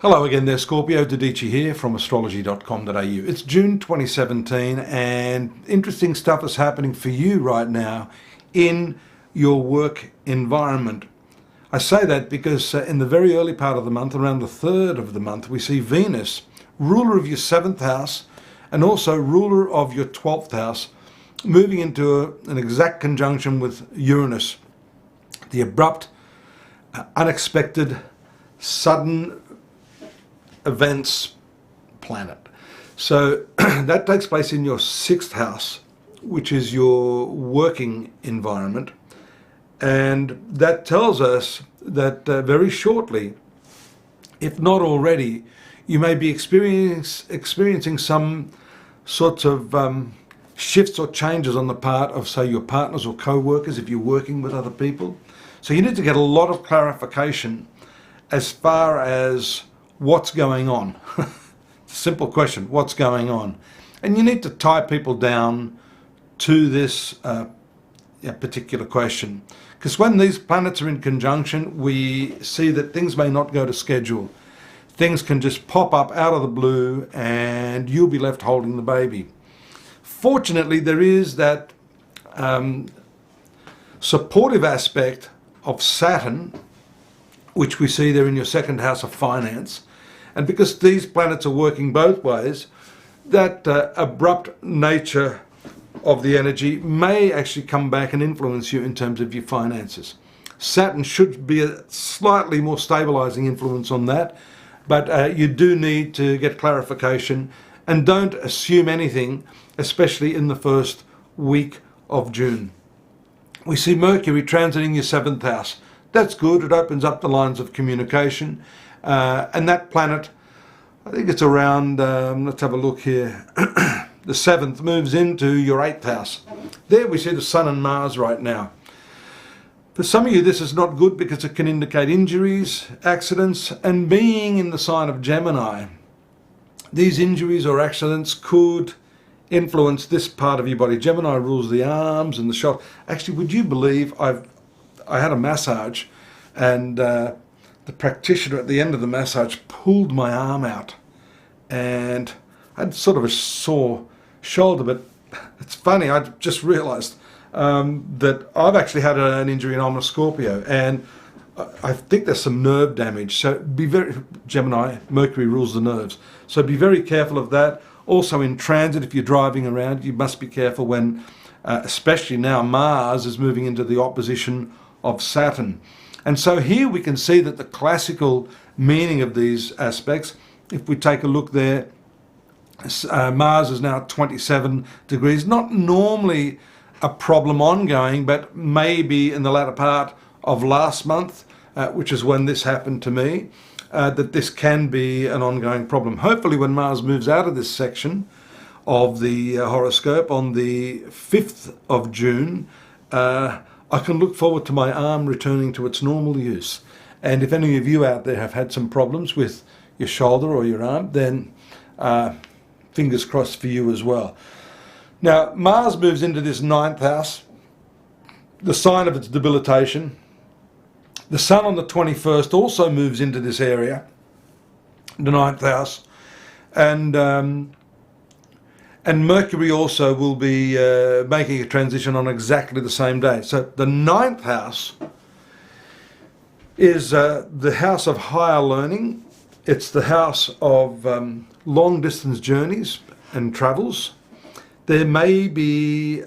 Hello again there, Scorpio. Dadhichi here from astrology.com.au. It's June 2017 and interesting stuff is happening for you right now in your work environment. I say that because in the very early part of the month, around the 3rd of the month, we see Venus, ruler of your 7th house and also ruler of your 12th house, moving into an exact conjunction with Uranus, the abrupt, unexpected, sudden events planet. So that takes place in your 6th house, which is your working environment. And that tells us that very shortly, if not already, you may be experiencing some sorts of shifts or changes on the part of, say, your partners or co-workers if you're working with other people. So you need to get a lot of clarification as far as what's going on. Simple question, what's going on? And you need to tie people down to this particular question. Because when these planets are in conjunction, we see that things may not go to schedule. Things can just pop up out of the blue and you'll be left holding the baby. Fortunately, there is that supportive aspect of Saturn, which we see there in your 2nd house of finance. And because these planets are working both ways, that abrupt nature of the energy may actually come back and influence you in terms of your finances. Saturn should be a slightly more stabilizing influence on that, but you do need to get clarification and don't assume anything, especially in the first week of June. We see Mercury transiting your 7th house. That's good. It opens up the lines of communication. And that planet, I think it's around, let's have a look here, the 7th moves into your 8th house. There we see the Sun and Mars right now. For some of you, this is not good because it can indicate injuries, accidents, and being in the sign of Gemini, these injuries or accidents could influence this part of your body. Gemini rules the arms and the shoulder. Actually, would you believe I had a massage and the practitioner at the end of the massage pulled my arm out and I had sort of a sore shoulder, but it's funny, I just realized that I've actually had an injury and I'm a Scorpio, and I think there's some nerve damage. So be very, Gemini, Mercury rules the nerves. So be very careful of that. Also in transit, if you're driving around, you must be careful when, especially now, Mars is moving into the opposition of Saturn. And so here we can see that the classical meaning of these aspects, if we take a look there, Mars is now 27 degrees, not normally a problem ongoing, but maybe in the latter part of last month, which is when this happened to me, that this can be an ongoing problem. Hopefully when Mars moves out of this section of the horoscope on the 5th of June, I can look forward to my arm returning to its normal use. And if any of you out there have had some problems with your shoulder or your arm, then fingers crossed for you as well. Now, Mars moves into this 9th house, the sign of its debilitation. The Sun on the 21st also moves into this area, the 9th house. And Mercury also will be making a transition on exactly the same day. So the 9th house is the house of higher learning. It's the house of long distance journeys and travels. There may be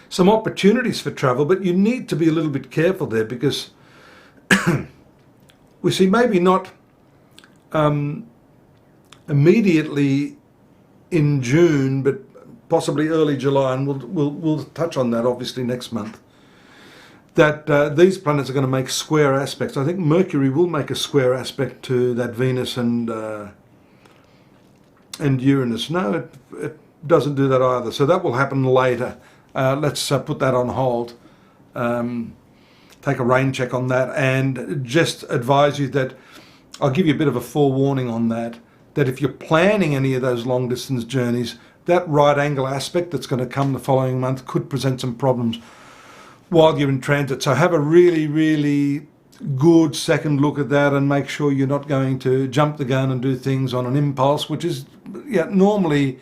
some opportunities for travel, but you need to be a little bit careful there because we see maybe not immediately in June, but possibly early July, and we'll touch on that obviously next month, that these planets are going to make square aspects. I think Mercury will make a square aspect to that Venus and Uranus. No, it doesn't do that either. So that will happen later. Let's put that on hold. Take a rain check on that and just advise you that I'll give you a bit of a forewarning on that if you're planning any of those long distance journeys, that right angle aspect that's going to come the following month could present some problems while you're in transit. So have a really, really good second look at that and make sure you're not going to jump the gun and do things on an impulse, which is normally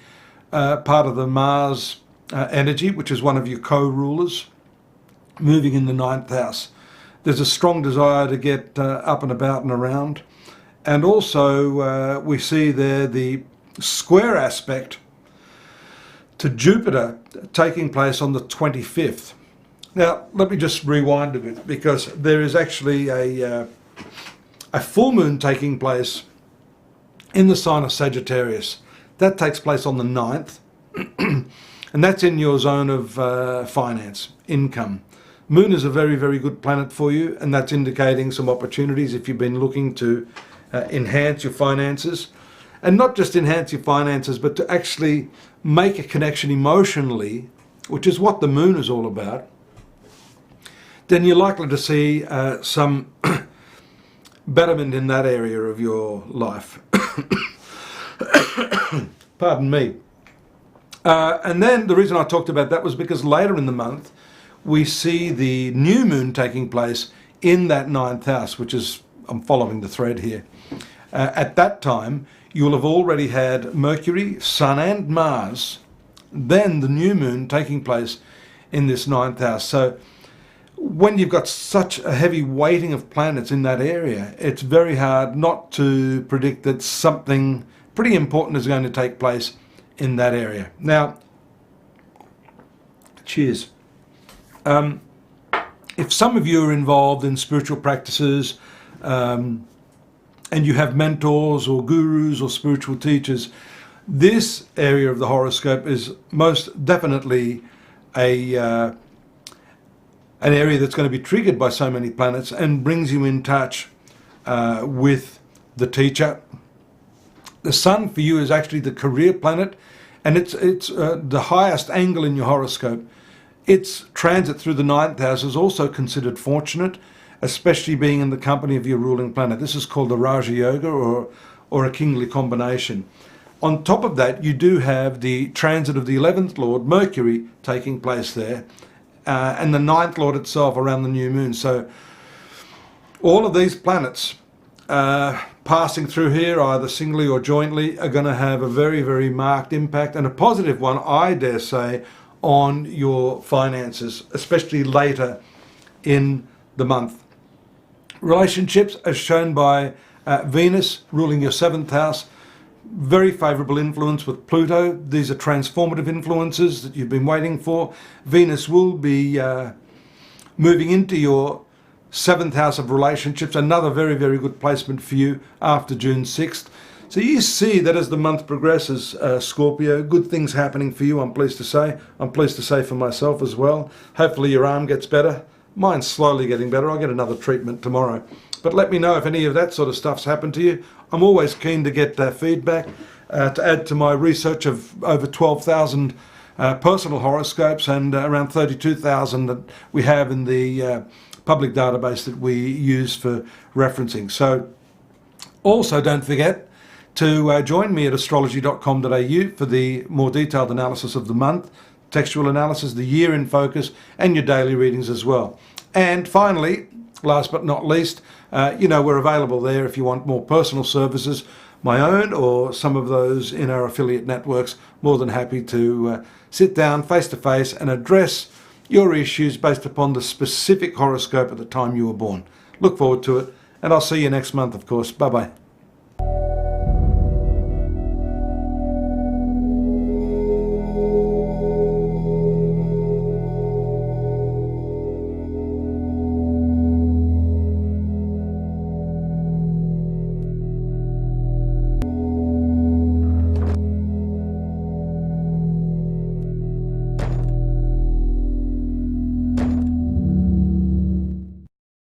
part of the Mars energy, which is one of your co-rulers, moving in the 9th house. There's a strong desire to get up and about and around. And also we see there the square aspect to Jupiter taking place on the 25th. Now, let me just rewind a bit, because there is actually a full moon taking place in the sign of Sagittarius. That takes place on the 9th, and that's in your zone of finance, income. Moon is a very, very good planet for you, and that's indicating some opportunities if you've been looking to enhance your finances. And not just enhance your finances, but to actually make a connection emotionally, which is what the moon is all about. Then you're likely to see some betterment in that area of your life. Pardon me. And then the reason I talked about that was because later in the month, we see the new moon taking place in that 9th house, which is, I'm following the thread here. At that time, you will have already had Mercury, Sun and Mars, then the new moon taking place in this 9th house. So when you've got such a heavy weighting of planets in that area, it's very hard not to predict that something pretty important is going to take place in that area. Now, cheers. If some of you are involved in spiritual practices, and you have mentors or gurus or spiritual teachers, this area of the horoscope is most definitely an area that's going to be triggered by so many planets and brings you in touch with the teacher. The Sun for you is actually the career planet, and it's the highest angle in your horoscope. Its transit through the 9th house is also considered fortunate, especially being in the company of your ruling planet. This is called the Raja Yoga, or a kingly combination. On top of that, you do have the transit of the 11th Lord, Mercury, taking place there, and the 9th Lord itself around the new moon. So all of these planets passing through here, either singly or jointly, are going to have a very, very marked impact, and a positive one, I dare say, on your finances, especially later in the month. Relationships, as shown by Venus ruling your 7th house, very favourable influence with Pluto. These are transformative influences that you've been waiting for. Venus will be moving into your 7th house of relationships, another very, very good placement for you after June 6th. So you see that as the month progresses, Scorpio, good things happening for you, I'm pleased to say. I'm pleased to say for myself as well. Hopefully your arm gets better. Mine's slowly getting better. I'll get another treatment tomorrow. But let me know if any of that sort of stuff's happened to you. I'm always keen to get feedback, to add to my research of over 12,000 personal horoscopes and around 32,000 that we have in the public database that we use for referencing. So also don't forget to join me at astrology.com.au for the more detailed analysis of the month, textual analysis, the year in focus, and your daily readings as well. And finally, last but not least, we're available there if you want more personal services, my own or some of those in our affiliate networks. More than happy to sit down face to face and address your issues based upon the specific horoscope at the time you were born. Look forward to it, and I'll see you next month, of course. Bye-bye.